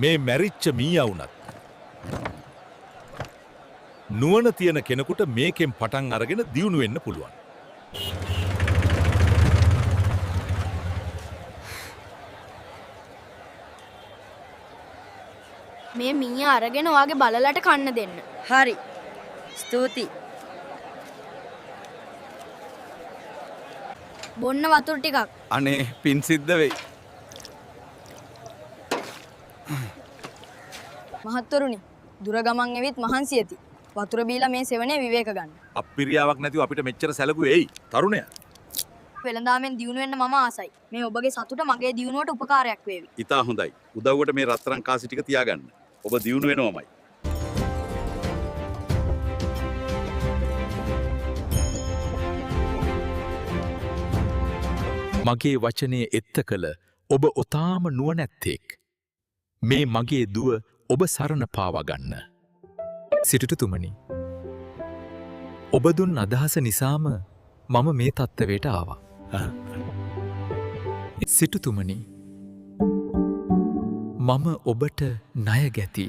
මේ මැරිච්ච මීයා වුණත් නුවණ තියෙන කෙනෙකුට මේකෙන් පටන් අරගෙන දියුණු වෙන්න පුළුවන්. මේ මීයා අරගෙන ඔයාගේ බලලට කන්න දෙන්න. හරි. ස්තුතියි. බොන්න වතුර ටිකක්. අනේ පින් සිද්ධ වෙයි. මහත්වරුනි, දුර ගමන් ඇවිත් මහන්සි ඇති. වතුර බීලා මේ සෙවණේ විවේක ගන්න. අප්පිරියාවක් නැතිව අපිට මෙච්චර සැලකුවේ එයි තරුණයා. වෙළඳාමෙන් දියුණු වෙන්න මම ආසයි. මේ ඔබගේ සතුට මගේ දියුණුවට උපකාරයක් වේවි. ඉතා හොඳයි. උදව්වට මේ රත්තරන් කාසි ටික තියාගන්න. ඔබ දියුණු වෙනවමයි. මගේ වචනය එත්ත කළ ඔබ ඔතාම නුවණැත්තෙක්. මේ මගේ දුව ඔබ සරණ පාවගන්න. සිටුතුමනි, ඔබ දුන් අදහස නිසාම මම මේ තත්ත්වයට ආවා. සිටුතුමනි, මම ඔබට ණය ගැති